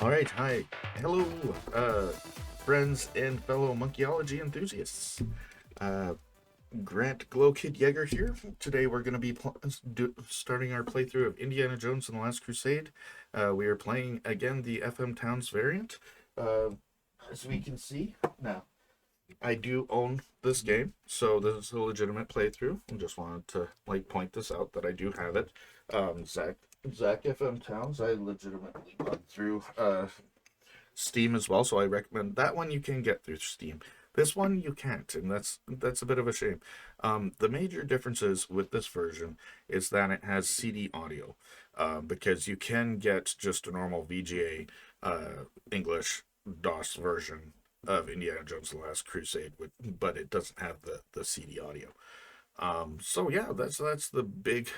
Alright, hi. Hello, friends and fellow Monkeyology enthusiasts. Grant GloKidd Yeager here. Today we're going to be starting our playthrough of Indiana Jones and the Last Crusade. We are playing, again, the FM Towns variant. As we can see, now, I do own this game, so this is a legitimate playthrough. I just wanted to, point this out that I do have it. Zach FM Towns, I legitimately bought through Steam as well, so I recommend that one. You can get through Steam. This one you can't, and that's a bit of a shame. The major differences with this version is that it has CD audio, because you can get just a normal VGA English DOS version of Indiana Jones and the Last Crusade, but it doesn't have the CD audio. So yeah, that's the big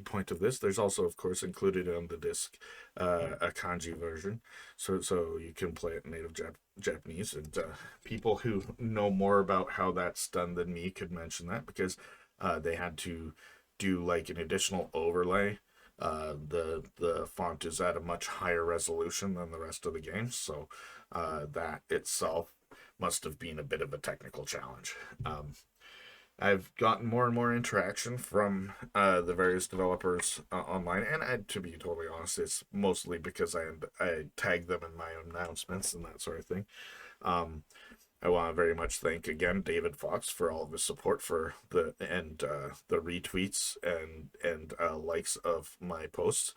point of this. There's also, of course, included on the disc a kanji version, so you can play it in native Japanese, and people who know more about how that's done than me could mention that, because they had to do like an additional overlay. The font is at a much higher resolution than the rest of the game, so that itself must have been a bit of a technical challenge. I've gotten more and more interaction from the various developers online, and to be totally honest, it's mostly because I tag them in my announcements and that sort of thing. I want to very much thank again David Fox for all of his support for the retweets and likes of my posts,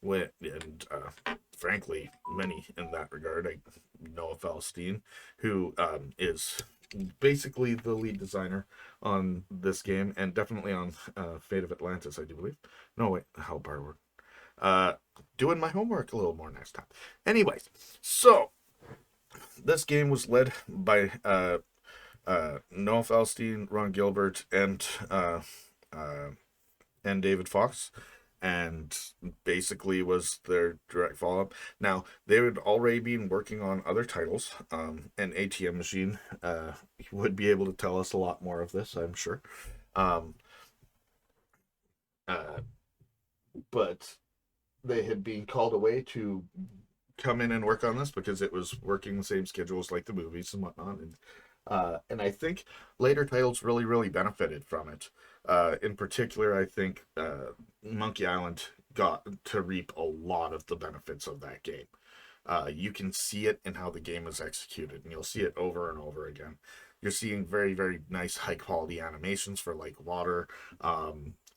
and frankly many in that regard. Noah Falstein, who is basically the lead designer on this game, and definitely on Fate of Atlantis, I do believe. No, wait, hell, Barward. Doing my homework a little more next time. Anyways, so this game was led by Noah Falstein, Ron Gilbert, and David Fox, and basically was their direct follow-up. Now, they would already been working on other titles, and ATM Machine would be able to tell us a lot more of this, I'm sure. But they had been called away to come in and work on this because it was working the same schedules like the movies and whatnot, and I think later titles really benefited from it. In particular, I think Monkey Island got to reap a lot of the benefits of that game. You can see it in how the game is executed, and you'll see it over and over again. You're seeing very nice high quality animations for like water.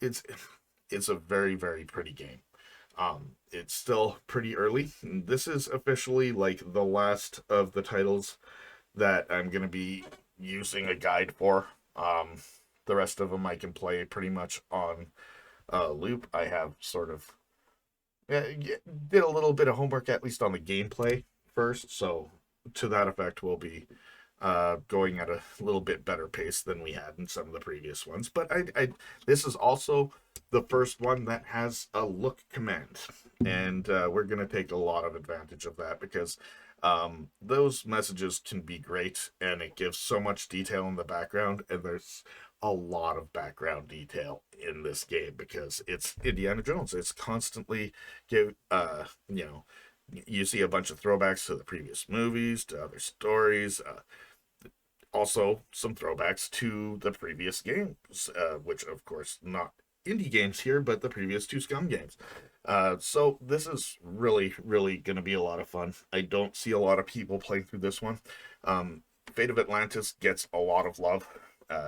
It's a very pretty game. It's still pretty early. This is officially like the last of the titles that I'm going to be using a guide for. The rest of them I can play pretty much on loop. I have sort of did a little bit of homework, at least on the gameplay first, so to that effect we'll be going at a little bit better pace than we had in some of the previous ones. But this is also the first one that has a look command, and we're going to take a lot of advantage of that, because those messages can be great, and it gives so much detail in the background, and there's a lot of background detail in this game because it's Indiana Jones. It's constantly you see a bunch of throwbacks to the previous movies, to other stories, also some throwbacks to the previous games, which of course not indie games here, but the previous two Scum games. So this is really going to be a lot of fun. I don't see a lot of people playing through this one. Fate of Atlantis gets a lot of love.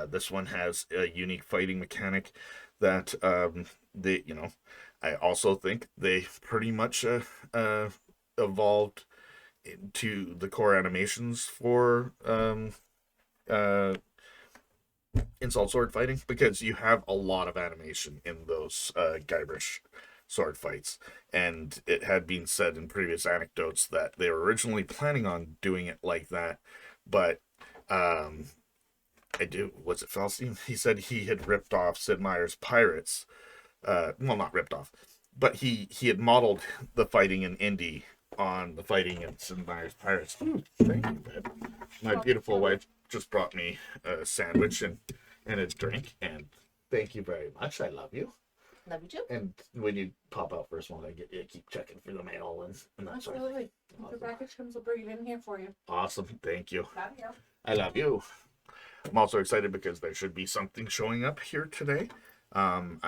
This one has a unique fighting mechanic that I also think they pretty much evolved into the core animations for uh, insult sword fighting, because you have a lot of animation in those Guybrush sword fights, and it had been said in previous anecdotes that they were originally planning on doing it like that, but um, was it Falstein? He said he had ripped off Sid Meier's Pirates. Well, not ripped off, but he had modeled the fighting in Indie on the fighting in Sid Meier's Pirates. Thank you, babe. My beautiful wife just brought me a sandwich and a drink, and thank you very much. I love you. Love you too. And when you pop out first one, I keep checking for the mail and that's absolutely. Awesome. The package comes, will bring it in here for you. Awesome, thank you. Love you. I love you. I'm also excited because there should be something showing up here today. I'm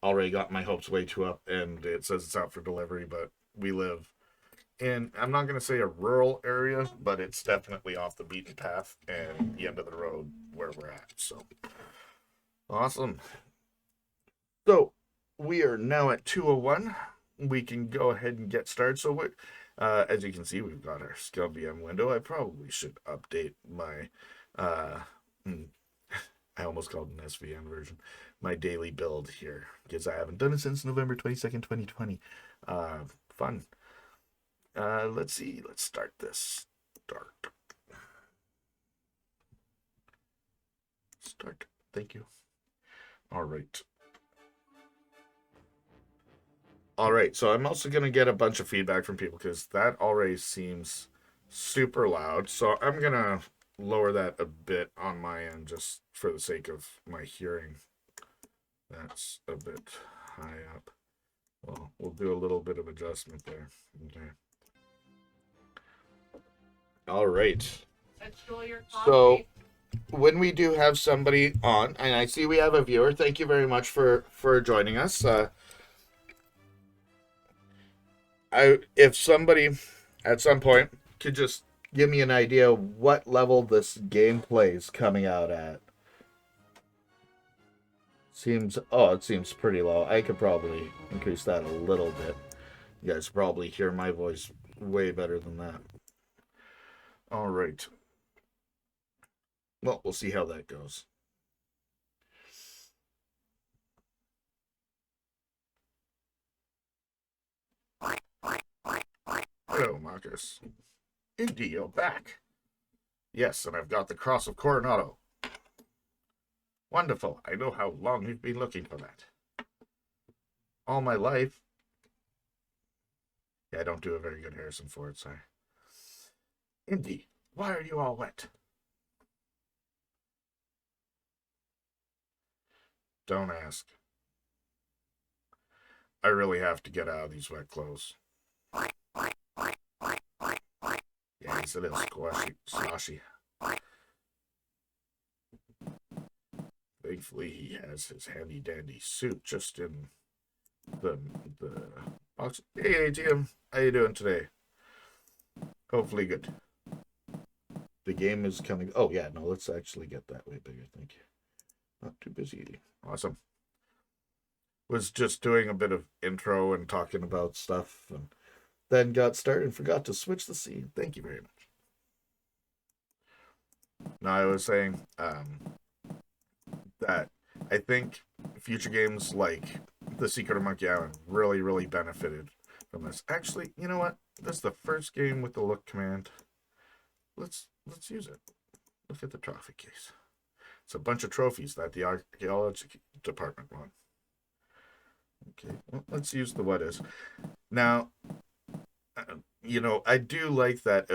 already got my hopes way too up, and it says it's out for delivery, but we live in, I'm not going to say a rural area, but it's definitely off the beaten path and the end of the road where we're at. So awesome. So we are now at 2:01. We can go ahead and get started. So what, as you can see, we've got our Scale VM window. I probably should update my I almost called it an SVN version, my daily build here, because I haven't done it since November 22nd, 2020. Fun. Let's see. Let's start this. Start. Thank you. All right. All right. So I'm also going to get a bunch of feedback from people because that already seems super loud. So I'm going to lower that a bit on my end just for the sake of my hearing. That's a bit high up. Well, we'll do a little bit of adjustment there. Okay. All right. So when we do have somebody on, and I see we have a viewer, thank you very much for joining us. If somebody at some point could just give me an idea what level this gameplay is coming out at. It seems pretty low. I could probably increase that a little bit. You guys probably hear my voice way better than that. All right. Well, we'll see how that goes. Hello, Marcus. Indy, you're back. Yes, and I've got the Cross of Coronado. Wonderful. I know how long you've been looking for that. All my life. Yeah, I don't do a very good Harrison Ford, sorry. Indy, why are you all wet? Don't ask. I really have to get out of these wet clothes. Yeah, he's a little sloshy. Thankfully, he has his handy-dandy suit just in the box. Hey, Jim. How you doing today? Hopefully good. The game is coming. Oh, yeah, no, let's actually get that way bigger. Thank you. Not too busy eating. Awesome. Was just doing a bit of intro and talking about stuff, and then got started and forgot to switch the scene. Thank you very much. Now, I was saying that I think future games like The Secret of Monkey Island really, really benefited from this. Actually, you know what? This is the first game with the look command. Let's use it. Look at the trophy case. It's a bunch of trophies that the archaeology department won. Okay, well, let's use the what is. Now, I do like that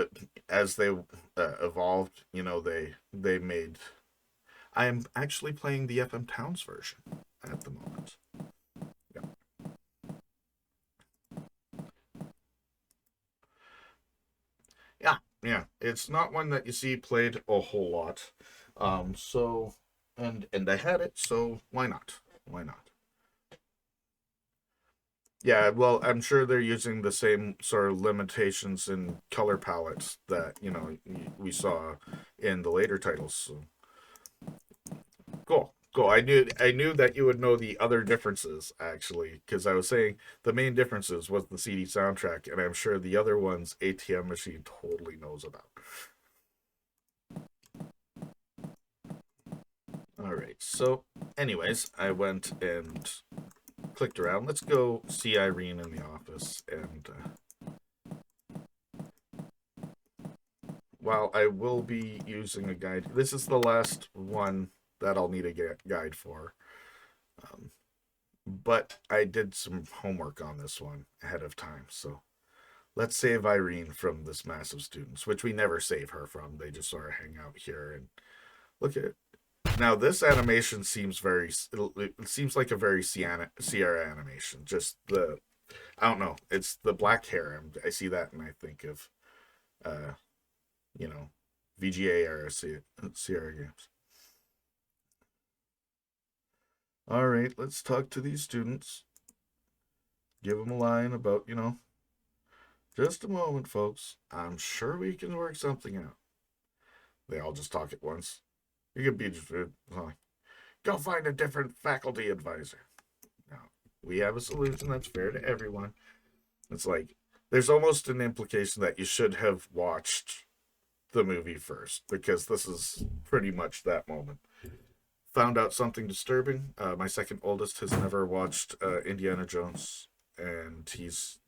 as they evolved, they made. I am actually playing the FM Towns version at the moment. Yeah. It's not one that you see played a whole lot. So, and I had it, so why not? Why not? Yeah, well, I'm sure they're using the same sort of limitations in color palettes that, we saw in the later titles. So, cool. Cool. I knew that you would know the other differences actually, because I was saying the main differences was the CD soundtrack, and I'm sure the other ones ATM Machine totally knows about. All right. So, anyways, I went and clicked around. Let's go see Irene in the office. And while I will be using a guide, this is the last one that I'll need a guide for. Um, but I did some homework on this one ahead of time. So let's save Irene from this mass of students, which we never save her from. They just sort of hang out here and look at it. Now this animation seems it seems like a very Sierra animation. Just I don't know. It's the black hair. I see that and I think of, uh, you know, VGA era Sierra games. All right, let's talk to these students. Give them a line about, just a moment, folks. I'm sure we can work something out. They all just talk at once. You could be just like, go find a different faculty advisor. Now, we have a solution that's fair to everyone. It's like, there's almost an implication that you should have watched the movie first, because this is pretty much that moment. Found out something disturbing. My second oldest has never watched Indiana Jones, and he's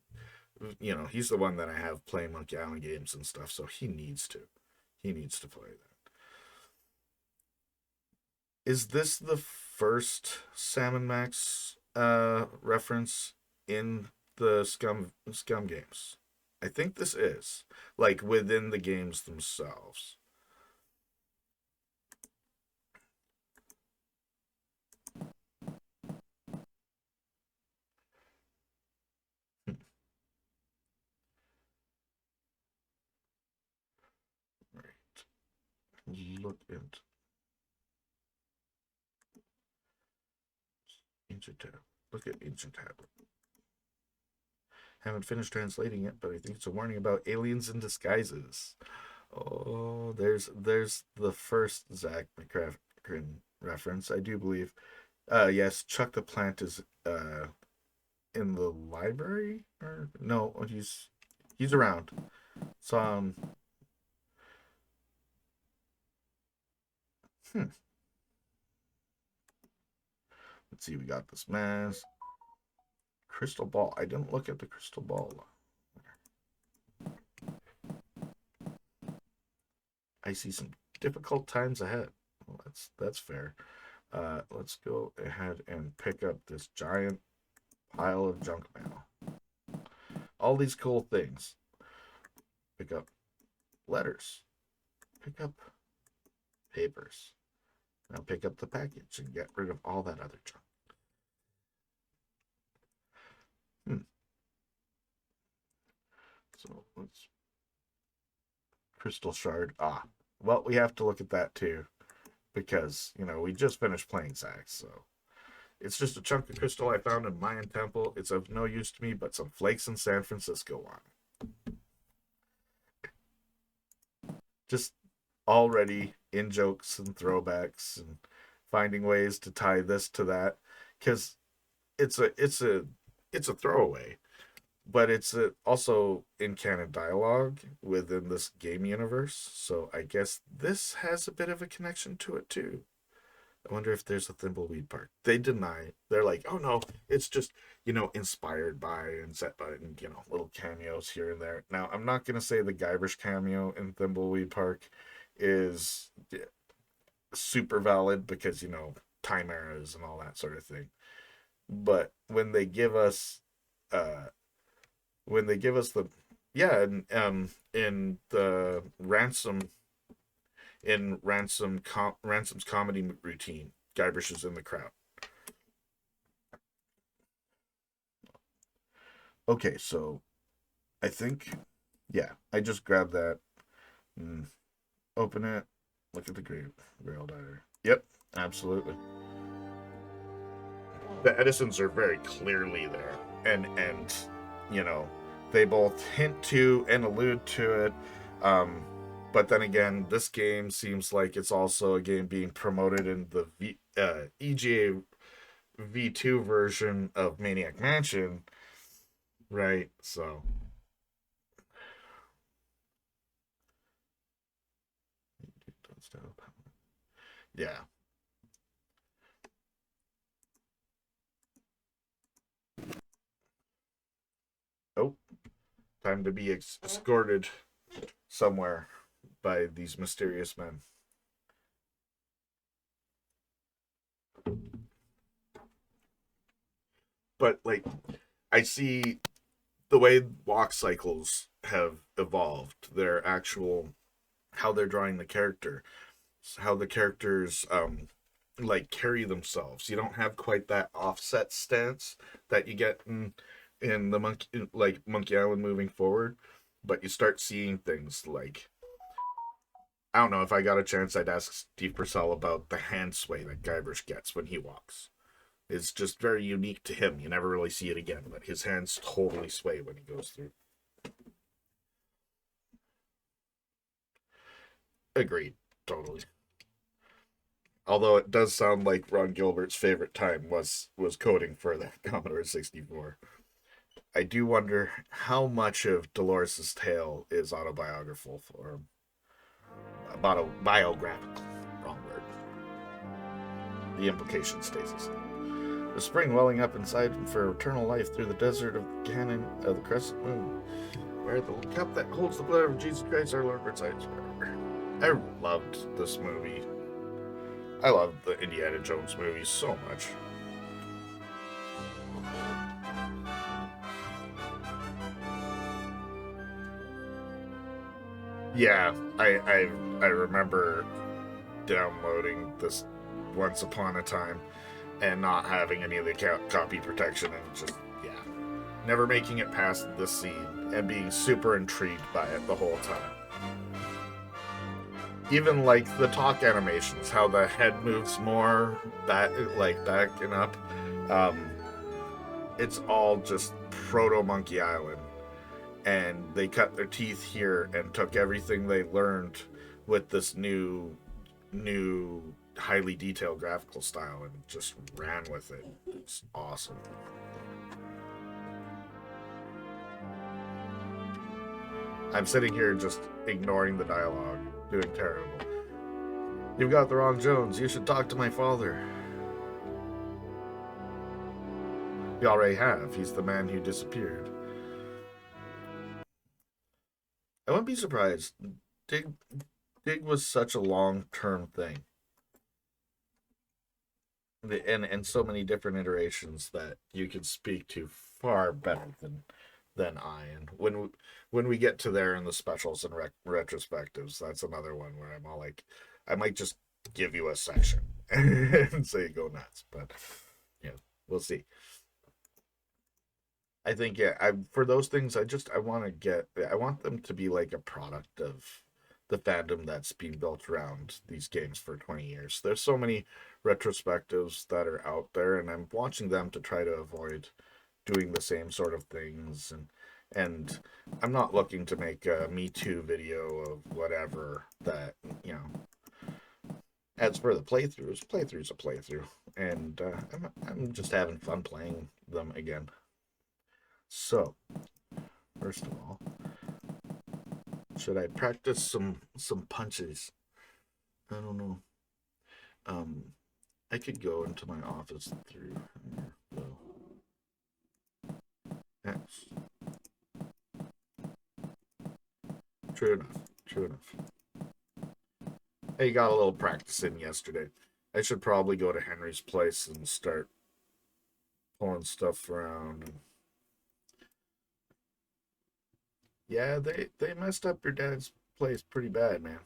the one that I have playing Monkeyology games and stuff, so he needs to. He needs to play that. Is this the first Salmon Max reference in the Scum games? I think this is, like, within the games themselves. Right. Look at Ancient Tab. Look at Ancient Tab. Haven't finished translating it, but I think it's a warning about aliens in disguises. Oh, there's the first Zach McCracken reference, I do believe. Yes, Chuck the Plant is in the library, or no, he's around. So let's see, we got this mask. Crystal ball. I didn't look at the crystal ball. I see some difficult times ahead. Well, that's fair. Let's go ahead and pick up this giant pile of junk mail. All these cool things. Pick up letters. Pick up papers. Now pick up the package and get rid of all that other junk. So let's crystal shard. Well, we have to look at that too, because we just finished playing Zax, so it's just a chunk of crystal I found in Mayan Temple. It's of no use to me, but some flakes in San Francisco on. Just already in jokes and throwbacks and finding ways to tie this to that, because it's a throwaway, but it's also in canon dialogue within this game universe. So I guess this has a bit of a connection to it too. I wonder if there's a Thimbleweed part. They deny. They're like, oh no, it's just, inspired by and set by, and, little cameos here and there. Now, I'm not going to say the Guybrush cameo in Thimbleweed Park is super valid because, time eras and all that sort of thing. But when they give us, the, yeah, in the Ransom's comedy routine, Guybrush is in the crowd. Okay, so I think, yeah, I just grabbed that. Open it. Look at the Grail Diner. Yep, absolutely. The Edisons are very clearly there. and you know, they both hint to and allude to it. But then again, this game seems like it's also a game being promoted in the EGA V2 version of Maniac Mansion, right? So yeah. Oh, time to be escorted somewhere by these mysterious men. But like, I see the way walk cycles have evolved, their actual how they're drawing the character, how the characters like carry themselves. You don't have quite that offset stance that you get in the Monkey Island moving forward, but you start seeing things like, I don't know, if I got a chance, I'd ask Steve Purcell about the hand sway that Guybrush gets when he walks. It's just very unique to him. You never really see it again, but his hands totally sway when he goes through. Agreed. Totally. Although it does sound like Ron Gilbert's favorite time was coding for the Commodore 64. I do wonder how much of Dolores' tale is autobiographical or biographical. Wrong word. The implication stays the same. The spring welling up inside for eternal life through the desert of the canyon of the crescent moon, where the cup that holds the blood of Jesus Christ our Lord resides forever. I loved this movie. I love the Indiana Jones movies so much. Yeah, I remember downloading this once upon a time and not having any of the copy protection and just, yeah, never making it past this scene and being super intrigued by it the whole time. Even like the talk animations, how the head moves more back and up. It's all just proto Monkey Island, and they cut their teeth here and took everything they learned with this new highly detailed graphical style and just ran with it. It's awesome. I'm sitting here just ignoring the dialogue, doing terrible. You've got the wrong Jones. You should talk to my father. You already have. He's the man who disappeared. I wouldn't be surprised. Dig was such a long-term thing. And so many different iterations that you can speak to far better than I. And when we get to there in the specials and retrospectives, that's another one where I'm all like, I might just give you a section and say go nuts. But yeah, we'll see. I think for those things, I want them to be like a product of the fandom that's been built around these games for 20 years. There's so many retrospectives that are out there, and I'm watching them to try to avoid doing the same sort of things. And I'm not looking to make a Me Too video of whatever that, you know. As for the playthrough's a playthrough, and I'm just having fun playing them again. So, first of all, should I practice some punches? I don't know. I could go into my office through here, though. Yes. True enough. True enough. I got a little practice in yesterday. I should probably go to Henry's place and start pulling stuff around. Yeah, they messed up your dad's place pretty bad, man.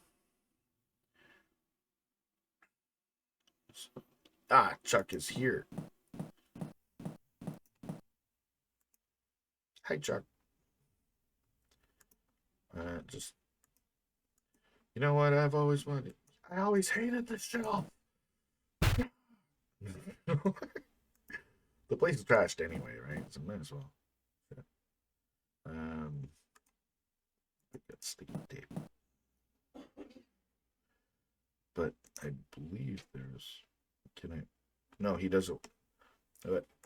Chuck is here. Hi, Chuck. Just, you know what I've always wanted? I always hated this show. The The place is trashed anyway, right? So might as well. Yeah. Got sticky tape. But I believe there's. Can I? No, he doesn't.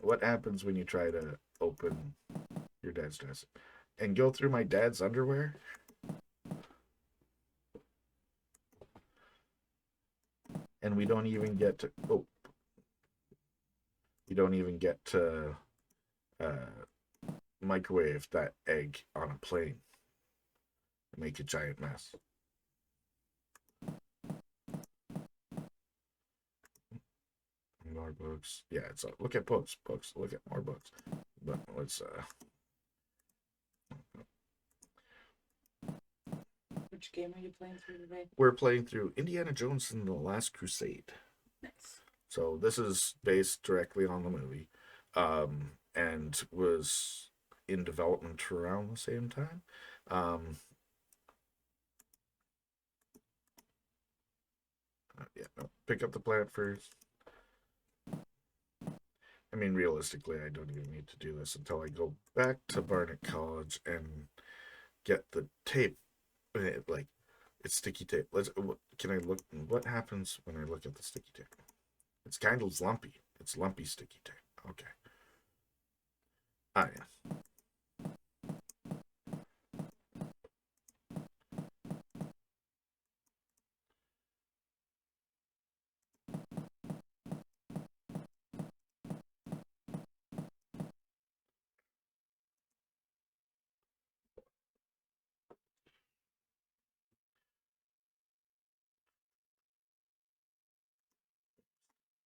What happens when you try to open your dad's dress and go through my dad's underwear? And we don't even get to. Oh, we don't even get to microwave that egg on a plane. Make a giant mess. More books. Yeah, it's look at books. Look at more books. But let's Which game are you playing through today? we're playing through Indiana Jones and the Last Crusade. Nice. So this is based directly on the movie, and was in development around the same time. Yeah, no, pick up the plant first. I mean, realistically, I don't even need to do this until I go back to Barnett College and get the tape. Like, it's sticky tape. Can I look? What happens when I look at the sticky tape? It's kind of lumpy. It's lumpy sticky tape. Okay. Ah, yeah.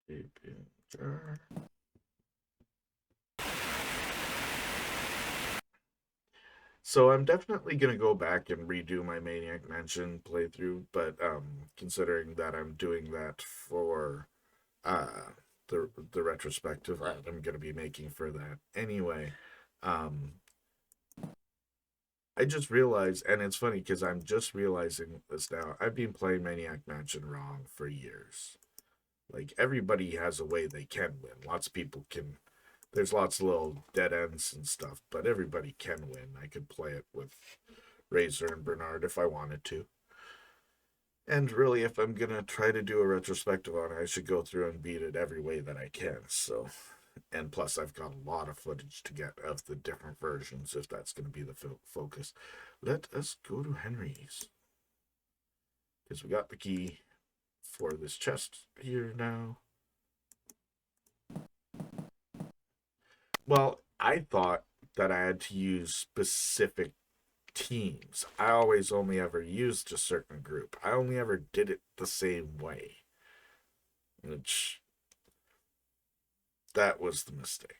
Tape in jar. So I'm definitely gonna go back and redo my Maniac Mansion playthrough, but considering that I'm doing that for the retrospective that I'm gonna be making for that anyway, I just realized, and it's funny because I'm just realizing this now. I've been playing Maniac Mansion wrong for years. Like everybody has a way they can win. Lots of people can. There's lots of little dead ends and stuff, but everybody can win. I could play it with Razor and Bernard if I wanted to. And really, if I'm gonna try to do a retrospective on it, I should go through and beat it every way that I can. So, and plus, I've got a lot of footage to get of the different versions if that's gonna be the focus. Let us go to Henry's because we got the key for this chest here now. Well, I thought that I had to use specific teams. I always only ever used a certain group. I only ever did it the same way. Which, that was the mistake.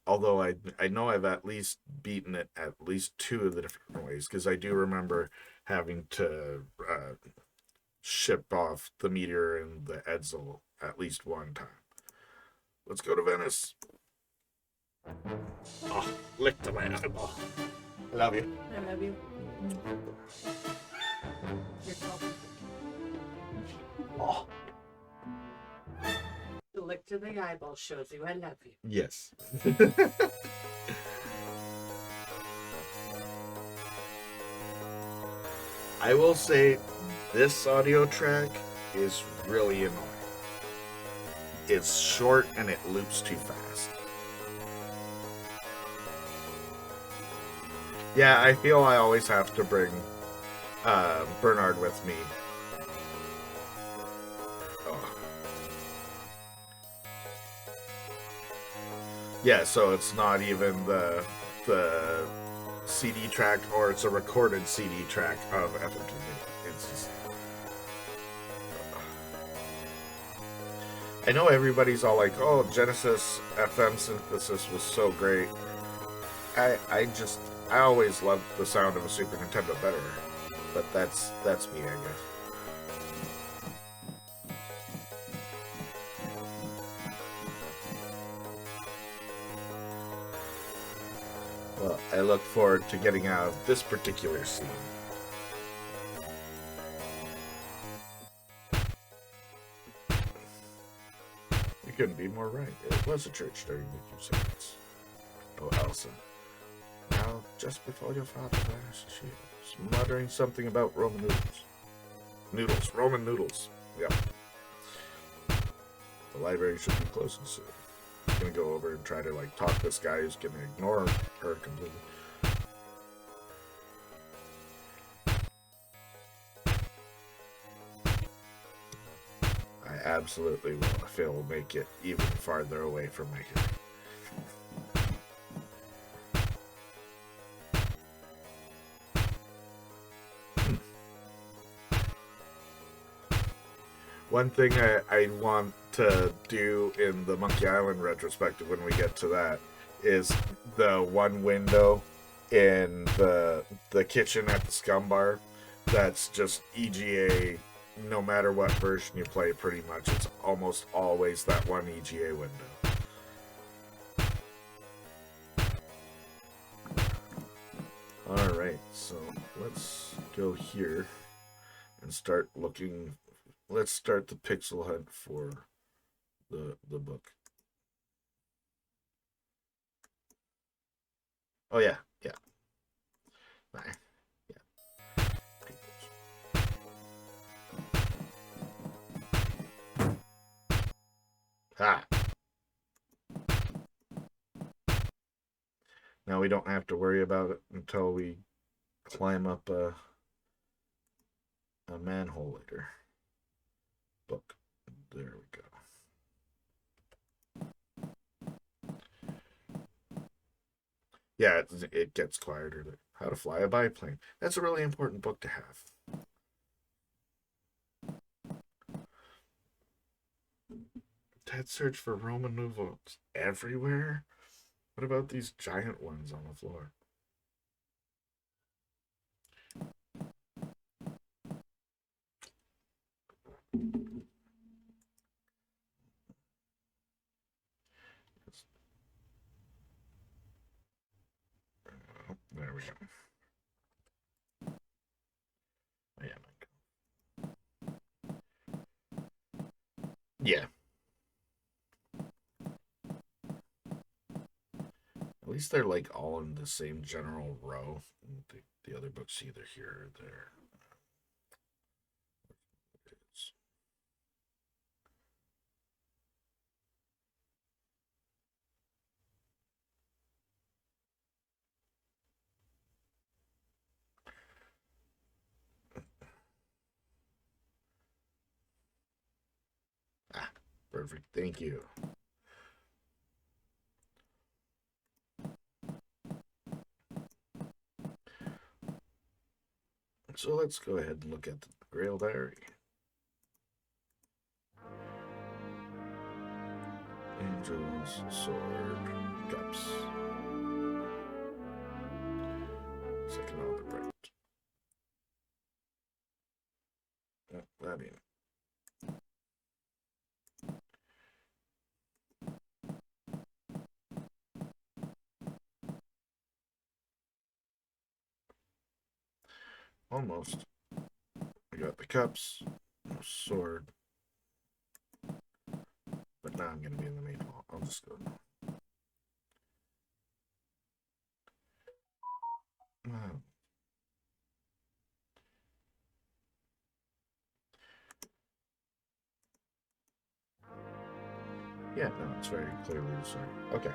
Although I know I've at least beaten it at least 2 of the different ways, because I do remember having to ship off the meteor and the Edsel at least one time. Let's go to Venice. Oh, lick to my eyeball. I love you. I love you. You're welcome. Oh. The lick to the eyeball shows you I love you. Yes. I will say this audio track is really annoying. It's short and it loops too fast. Yeah, I feel I always have to bring Bernard with me. Oh. Yeah, so it's not even the CD track, or it's a recorded CD track of Etherton. It's just... I know everybody's all like, oh, Genesis FM synthesis was so great. I always loved the sound of a Super Nintendo better, but that's me, I guess. Well, I look forward to getting out of this particular scene. couldn't be more right. It was a church during the Crusades. Oh, Elsa. Now, just before your father vanished, she was muttering something about Roman noodles. Roman noodles. Yep. The library should be closing soon. I'm gonna go over and try to, like, talk this guy who's gonna ignore her completely. I absolutely will if it will make it even farther away from my hero. One thing I want to do in the Monkey Island retrospective when we get to that is the one window in the kitchen at the Scum Bar that's just EGA. No matter what version you play, pretty much it's almost always that one EGA window. Alright, so let's go here and start looking. Let's start the pixel hunt for the book. Oh yeah. Nah. Yeah. Ha! Now we don't have to worry about it until we climb up a manhole later. Book. There we go. Yeah, it gets quieter. How to fly a biplane. That's a really important book to have. Dead search for Roman numerals everywhere? What about these giant ones on the floor? Oh, there we go. Yeah. At least they're like all in the same general row. The other books either here or there. Ah, perfect. Thank you. So let's go ahead and look at the Grail Diary. Angels, sword, cups. Second on the right. Oh, that ain't it. Almost. I got the cups, no sword. But now I'm going to be in the main hall. I'll just go. Wow. Yeah, no, it's very clearly the sword. Okay.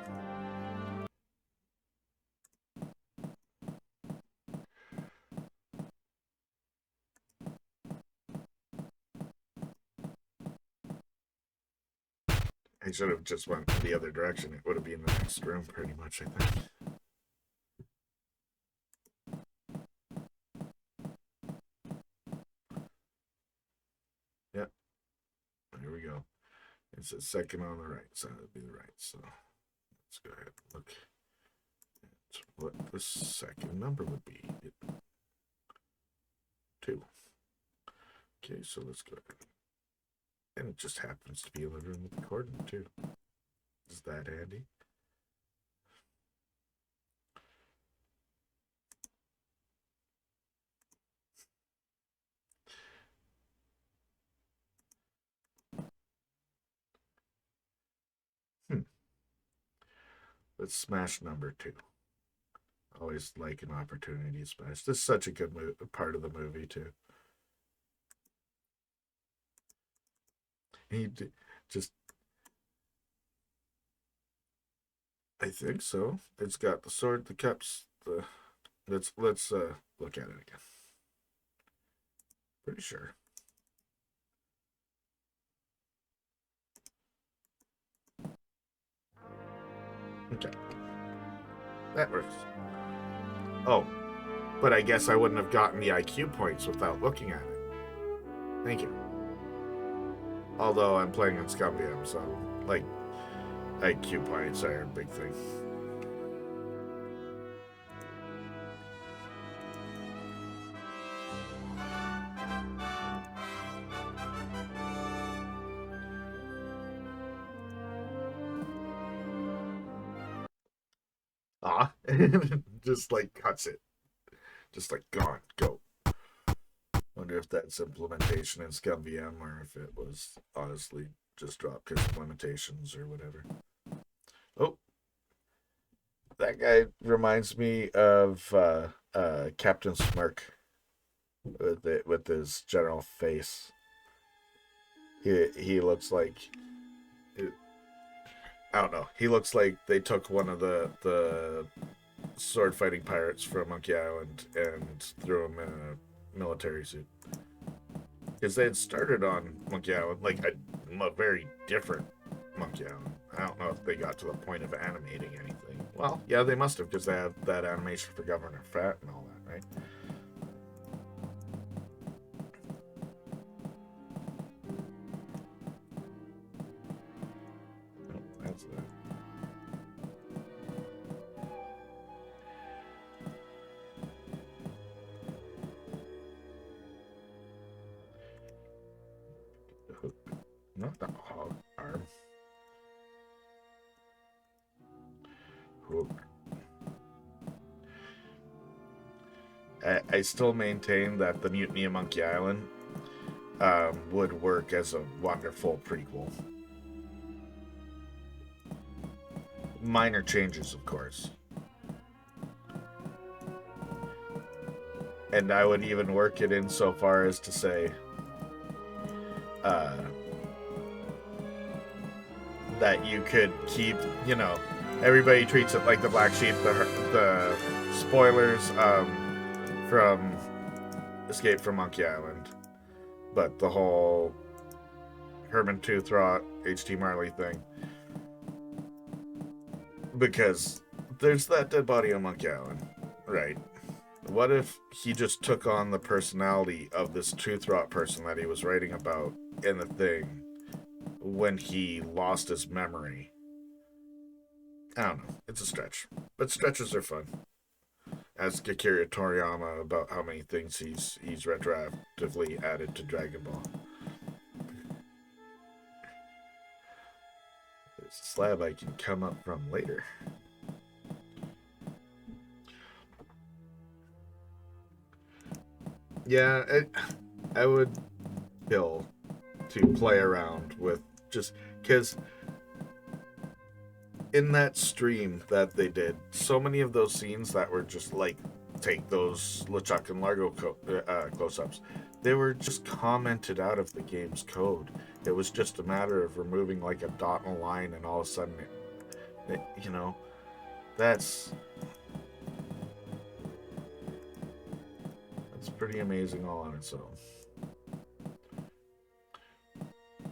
I should have just went the other direction. It would have been in the next room, pretty much, I think. Yep. Here we go. It's a second on the right, so it'd be the right. So let's go ahead and look at what the second number would be. 2. Okay, so let's go ahead. And it just happens to be in the room with the coordinate, too. Is that handy? Let's smash number 2. Always like an opportunity to smash. This is such a good part of the movie, too. He just... I think so. It's got the sword, the cups, the... Let's look at it again. Pretty sure. Okay. That works. Oh, but I guess I wouldn't have gotten the IQ points without looking at it. Thank you. Although I'm playing on ScumVM, so, like, IQ points are a big thing. Just like cuts it. Just like gone, go. Wonder if that's implementation in ScumVM or if it was honestly just dropped because of limitations or whatever. Oh, that guy reminds me of Captain Smirk with his general face. He looks like... I don't know. He looks like they took one of the sword fighting pirates from Monkey Island and threw him in a military suit. Because they had started on Monkey Island like a very different Monkey Island. I don't know if they got to the point of animating anything. Well, yeah, they must have, because they have that animation for Governor Fat and all that, right? Oh, that's it. Not the arm. Hook. I still maintain that the Mutiny of Monkey Island would work as a wonderful prequel. Minor changes, of course. And I would even work it in so far as to say that you could keep, you know, everybody treats it like the Black Sheep, the spoilers from Escape from Monkey Island, but the whole Herman Toothrot, H.T. Marley thing, because there's that dead body on Monkey Island, right? What if he just took on the personality of this Toothrot person that he was writing about in the thing when he lost his memory? I don't know. It's a stretch. But stretches are fun. Ask Akira Toriyama about how many things he's retroactively added to Dragon Ball. There's a slab I can come up from later. Yeah, I would kill to play around with, just because in that stream that they did, so many of those scenes that were just like, take those LeChuck and Largo close-ups, they were just commented out of the game's code. It was just a matter of removing like a dot and a line, and all of a sudden it you know, that's pretty amazing all on its own.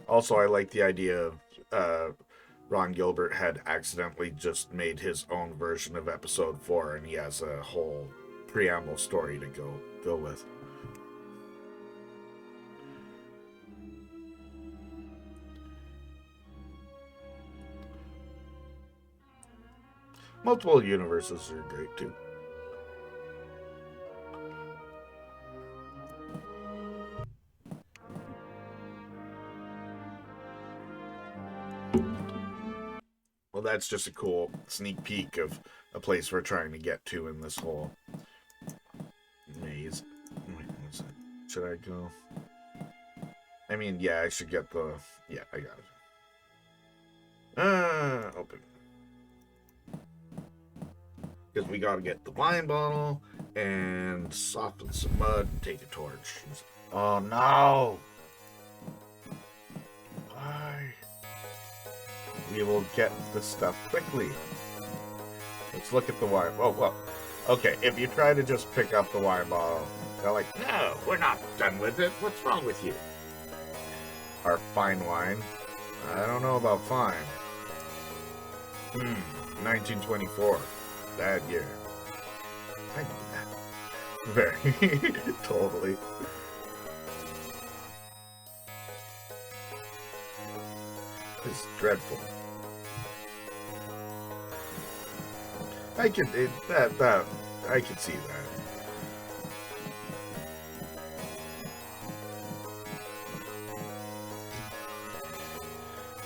Also, I like the idea of Ron Gilbert had accidentally just made his own version of episode 4, and he has a whole preamble story to go with. Multiple universes are great too. Well, that's just a cool sneak peek of a place we're trying to get to in this whole maze. Wait, what's that? Should I go? I mean, yeah, I should get the... Yeah, I got it. Open. Because we gotta get the wine bottle and soften some mud and take a torch. Oh no! Why? We will get the stuff quickly. Let's look at the wine. Oh, well. Okay, if you try to just pick up the wine bottle, they're like, no, we're not done with it. What's wrong with you? Our fine wine. I don't know about fine. 1924. Bad year. I know that. Very. Totally. It's dreadful. I can I can see that.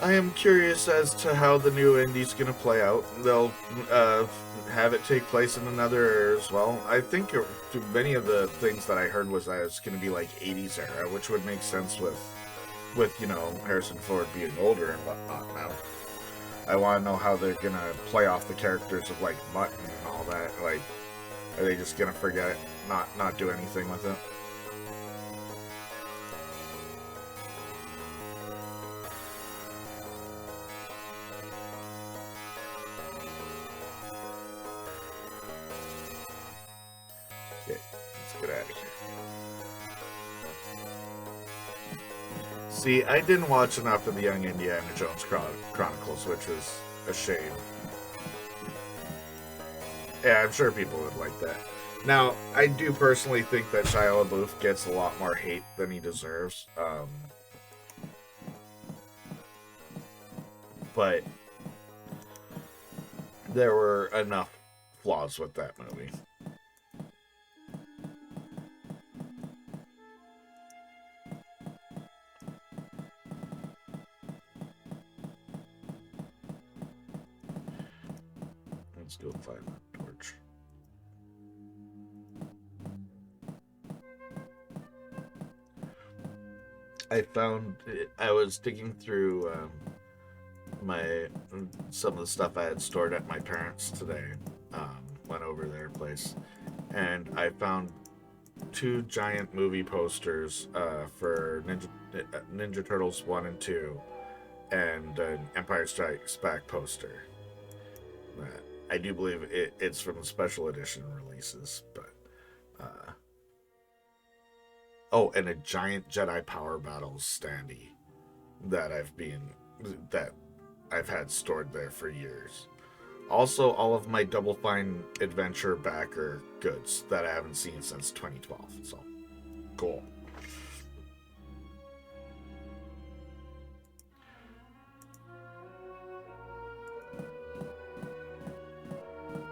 I am curious as to how the new indie's gonna play out. They'll have it take place in another era as well. I think many of the things that I heard was that it's gonna be like 80s era, which would make sense with you know, Harrison Ford being older and whatnot now. I want to know how they're gonna play off the characters of like Mutton and all that. Like, are they just gonna forget it, not do anything with it? Okay, let's get out of here. See, I didn't watch enough of the Young Indiana Jones Chronicles, which was a shame. Yeah, I'm sure people would like that. Now, I do personally think that Shia LaBeouf gets a lot more hate than he deserves. But there were enough flaws with that movie. Let's go find that torch. I was digging through some of the stuff I had stored at my parents' today. Went over their place, and I found 2 giant movie posters for Ninja Turtles 1 and 2, and an Empire Strikes Back poster. I do believe it's from the special edition releases, but oh, and a giant Jedi Power Battles standee that I've had stored there for years. Also, all of my Double Fine Adventure backer goods that I haven't seen since 2012. So, cool.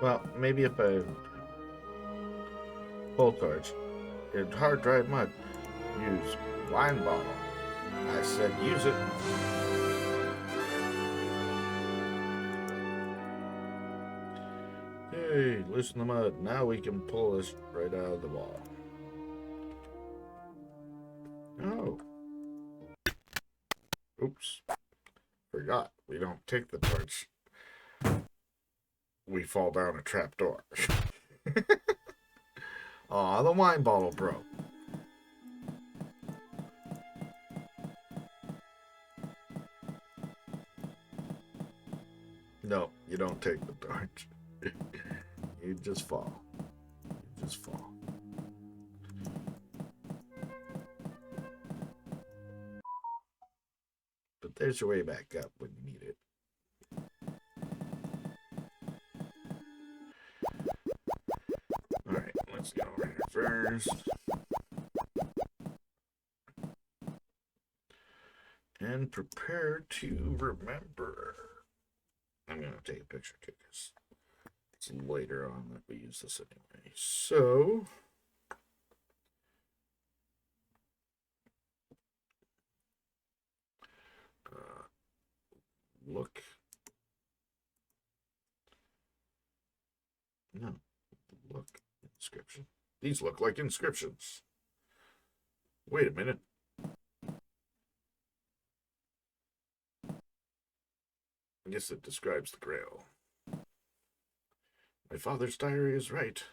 Well, maybe if I full torch, in hard dried mud, use wine bottle. I said use it. Hey, loosen the mud. Now we can pull this right out of the wall. Oh. Oops. Forgot. We don't take the torch. We fall down a trapdoor. Aw, the wine bottle broke. No, you don't take the torch. You just fall. You just fall. But there's your way back up when you need it. Alright, let's go over here first. And prepare to remember. I'm going to take a picture too, because it's later on that we use this anyway. So, look. No, look inscription. These look like inscriptions. Wait a minute. I guess it describes the Grail. My father's diary is right.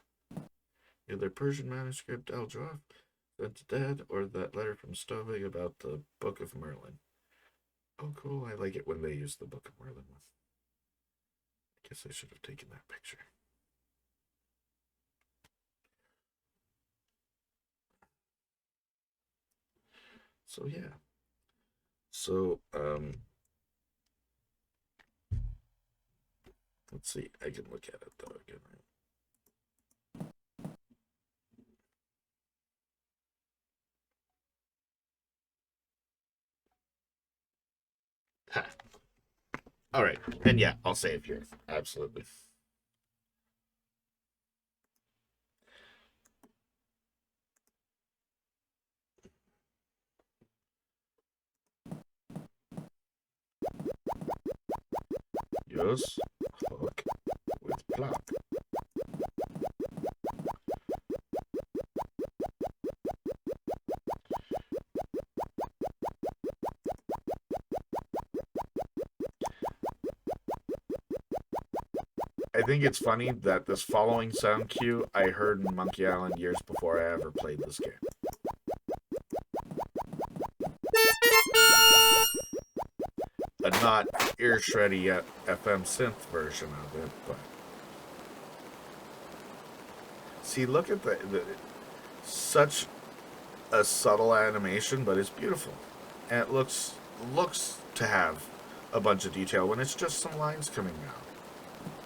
Either Persian manuscript Al-Jawf sent to Dad, or that letter from Stovig about the Book of Merlin. Oh, cool. I like it when they use the Book of Merlin one. I guess I should have taken that picture. So, yeah. So, let's see. I can look at it, though, again, right? Ha. All right. And yeah, I'll save here. Absolutely. Yes. Hook with plop. I think it's funny that this following sound cue I heard in Monkey Island years before I ever played this game. A not ear-shreddy yet FM synth version of it, but... See, look at the such a subtle animation, but it's beautiful. And it looks to have a bunch of detail when it's just some lines coming down.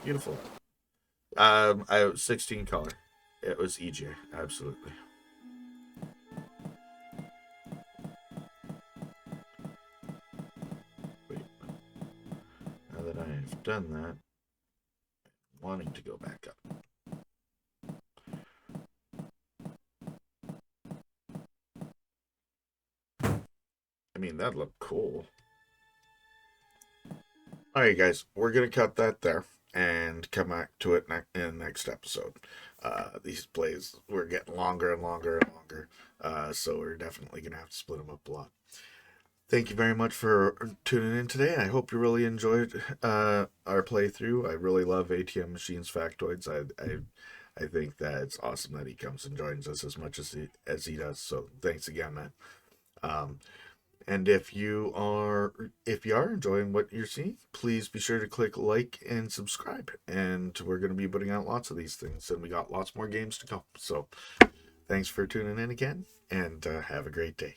Beautiful. I was 16 color. It was EJ, absolutely. Wait. Now that I've done that, I'm wanting to go back up. I mean, that looked cool. Alright, guys, we're going to cut that there and come back to it in the next episode. These plays were getting longer and longer and longer, so we're definitely going to have to split them up a lot. Thank you very much for tuning in today. I hope you really enjoyed our playthrough. I really love ATM Machines Factoids. I think that it's awesome that he comes and joins us as much as he does. So thanks again, man. And if you are enjoying what you're seeing, please be sure to click like and subscribe. And we're going to be putting out lots of these things, and we got lots more games to come. So thanks for tuning in again, and have a great day.